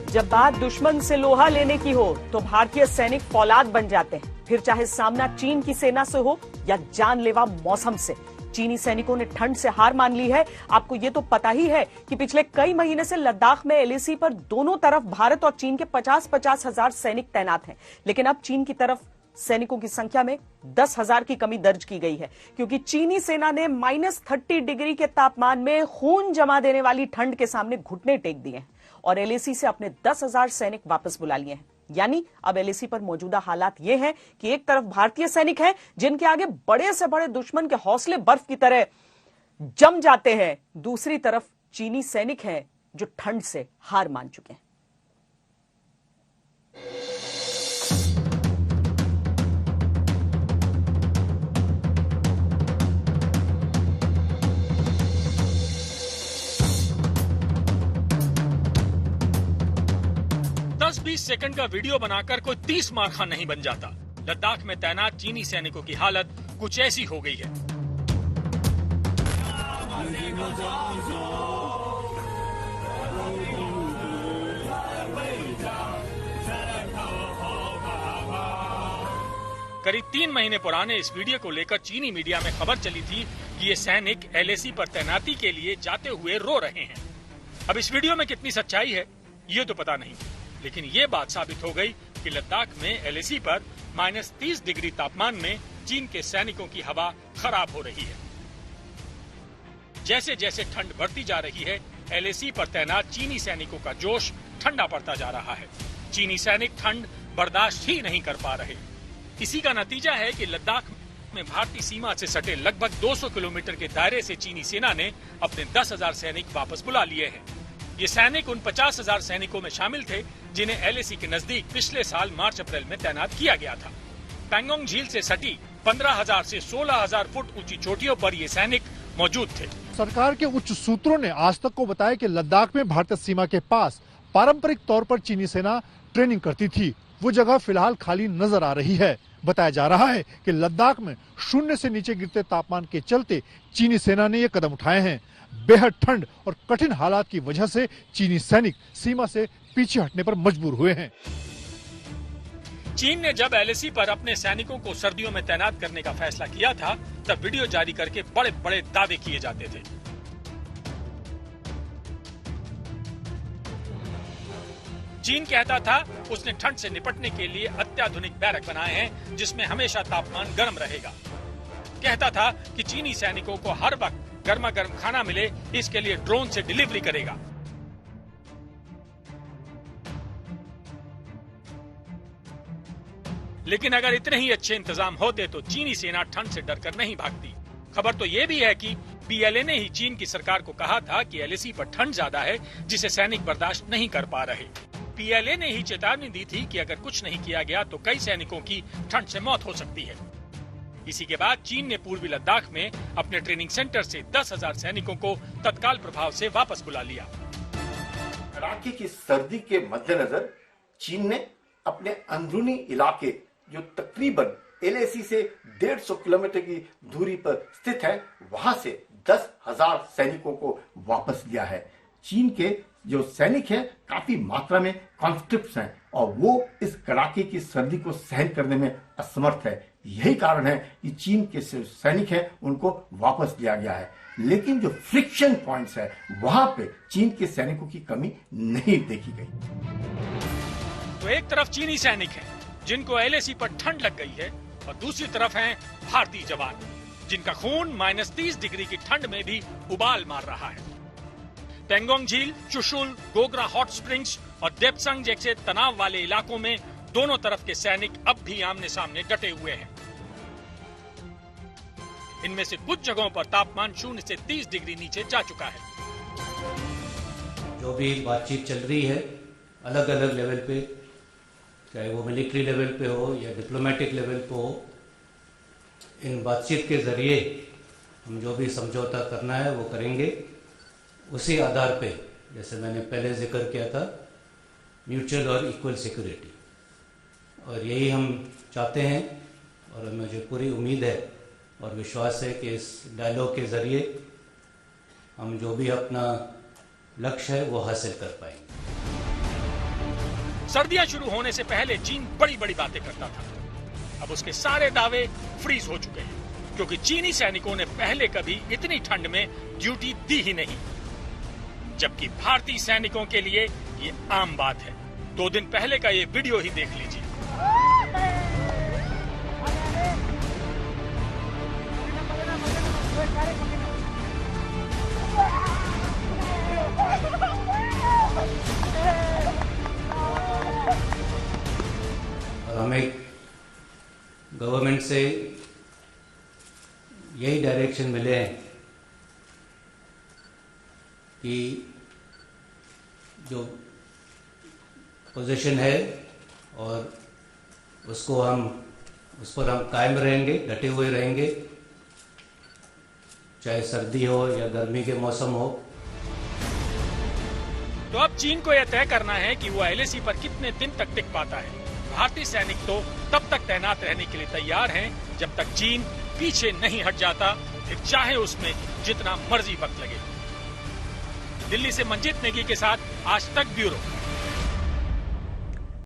जब बात दुश्मन से लोहा लेने की हो तो भारतीय सैनिक फौलाद बन जाते हैं, फिर चाहे सामना चीन की सेना से हो या जानलेवा मौसम से। चीनी सैनिकों ने ठंड से हार मान ली है। आपको ये तो पता ही है कि पिछले कई महीने से लद्दाख में एलएसी पर दोनों तरफ भारत और चीन के 50-50 हजार सैनिक तैनात हैं, लेकिन अब चीन की तरफ सैनिकों की संख्या में 10,000 की कमी दर्ज की गई है, क्योंकि चीनी सेना ने -30 डिग्री के तापमान में खून जमा देने वाली ठंड के सामने घुटने टेक दिए हैं और एलएसी से अपने 10,000 सैनिक वापस बुला लिए हैं। यानी अब एलएसी पर मौजूदा हालात ये हैं कि एक तरफ भारतीय सैनिक हैं जिनके आगे बड़े से बड़े दुश्मन के हौसले बर्फ की तरह जम जाते हैं, दूसरी तरफ चीनी सैनिक हैं जो ठंड से हार मान चुके हैं। 10-20 सेकंड का वीडियो बनाकर कोई 30 मार खा नहीं बन जाता। लद्दाख में तैनात चीनी सैनिकों की हालत कुछ ऐसी हो गई है। करीब 3 महीने पुराने इस वीडियो को लेकर चीनी मीडिया में खबर चली थी कि ये सैनिक एलएसी पर तैनाती के लिए जाते हुए रो रहे हैं। अब इस वीडियो में कितनी सच्चाई है ये तो पता नहीं, लेकिन ये बात साबित हो गई कि लद्दाख में एलएसी पर -30 डिग्री तापमान में चीन के सैनिकों की हवा खराब हो रही है। जैसे जैसे ठंड बढ़ती जा रही है, एलएसी पर तैनात चीनी सैनिकों का जोश ठंडा पड़ता जा रहा है। चीनी सैनिक ठंड बर्दाश्त ही नहीं कर पा रहे। इसी का नतीजा है कि लद्दाख में भारतीय सीमा से सटे लगभग 200 किलोमीटर के दायरे से चीनी सेना ने अपने 10,000 सैनिक वापस बुला लिए हैं। ये सैनिक उन 50,000 सैनिकों में शामिल थे जिन्हें एलएसी के नजदीक पिछले साल मार्च-अप्रैल में तैनात किया गया था। पैंगोंग झील से सटी 15,000 से 16,000 फुट ऊंची चोटियों पर ये सैनिक मौजूद थे। सरकार के उच्च सूत्रों ने आज तक को बताया कि लद्दाख में भारतीय सीमा के पास पारंपरिक तौर पर चीनी सेना ट्रेनिंग करती थी। वो जगह फिलहाल खाली नजर आ रही है। बताया जा रहा है कि लद्दाख में 0 से नीचे गिरते तापमान के चलते चीनी सेना ने ये कदम उठाए हैं। बेहद ठंड और कठिन हालात की वजह से चीनी सैनिक सीमा से पीछे हटने पर मजबूर हुए हैं। चीन ने जब एलएसी पर अपने सैनिकों को सर्दियों में तैनात करने का फैसला किया था, तब वीडियो जारी करके बड़े बड़े दावे किए जाते थे। चीन कहता था उसने ठंड से निपटने के लिए अत्याधुनिक बैरक बनाए हैं जिसमें हमेशा तापमान गर्म रहेगा। कहता था कि चीनी सैनिकों को हर वक्त गर्मा गर्म खाना मिले, इसके लिए ड्रोन से डिलीवरी करेगा। लेकिन अगर इतने ही अच्छे इंतजाम होते तो चीनी सेना ठंड से डरकर नहीं भागती। खबर तो ये भी है कि पीएलए ने ही चीन की सरकार को कहा था कि एलएसी पर ठंड ज्यादा है जिसे सैनिक बर्दाश्त नहीं कर पा रहे। पीएलए ने ही चेतावनी दी थी कि अगर कुछ नहीं किया गया तो कई सैनिकों की ठंड से मौत हो सकती है। इसी के बाद चीन ने पूर्वी लद्दाख में अपने ट्रेनिंग सेंटर से 10,000 सैनिकों को तत्काल प्रभाव से वापस बुला लिया। कड़ाके की सर्दी के मद्देनजर चीन ने अपने अंदरूनी इलाके जो तकरीबन एलएसी से 150 किलोमीटर की दूरी पर स्थित है, वहां से 10,000 सैनिकों को वापस लिया है। चीन के जो सैनिक हैं काफी मात्रा में कॉन्फ्लिक्ट्स हैं और वो इस कड़ाके की सर्दी को सहन करने में असमर्थ है। यही कारण है कि चीन के सैनिक हैं उनको वापस लिया गया है। लेकिन जो फ्रिक्शन पॉइंट्स है वहां पे चीन के सैनिकों की कमी नहीं देखी गई। तो एक तरफ चीनी सैनिक हैं जिनको एलएसी पर ठंड लग गई है और दूसरी तरफ हैं भारतीय जवान जिनका खून -30 डिग्री की ठंड में भी उबाल मार रहा है। पैंगोंग झील, चुशुल, गोगरा हॉट स्प्रिंग्स और देपसंग जैसे तनाव वाले इलाकों में दोनों तरफ के सैनिक अब भी आमने सामने डटे हुए हैं। इनमें से कुछ जगहों पर तापमान 0 से 30 डिग्री नीचे जा चुका है। जो भी बातचीत चल रही है अलग अलग लेवल पे, चाहे वो मिलिट्री लेवल पे हो या डिप्लोमेटिक लेवल पे हो, इन बातचीत के जरिए हम जो भी समझौता करना है वो करेंगे। उसी आधार पे, जैसे मैंने पहले जिक्र किया था, म्यूचुअल और इक्वल सिक्योरिटी, और यही हम चाहते हैं और मुझे पूरी उम्मीद है और विश्वास है कि इस डायलॉग के जरिए हम जो भी अपना लक्ष्य है वो हासिल कर पाएंगे। सर्दियां शुरू होने से पहले चीन बड़ी बड़ी बातें करता था। अब उसके सारे दावे फ्रीज हो चुके हैं, क्योंकि चीनी सैनिकों ने पहले कभी इतनी ठंड में ड्यूटी दी ही नहीं, जबकि भारतीय सैनिकों के लिए ये आम बात है। 2 दिन पहले का ये वीडियो ही देख लीजिए। हमें गवर्नमेंट से यही डायरेक्शन मिले हैं कि जो पोजीशन है और उस पर हम कायम रहेंगे, डटे हुए रहेंगे, चाहे सर्दी हो या गर्मी के मौसम हो। तो अब चीन को यह तय करना है कि वो LAC पर कितने दिन तक टिक पाता है। भारतीय सैनिक तो तब तक तैनात रहने के लिए तैयार हैं जब तक चीन पीछे नहीं हट जाता, फिर चाहे उसमें जितना मर्जी वक्त लगे। दिल्ली से मंजीत नेगी के साथ आज तक ब्यूरो।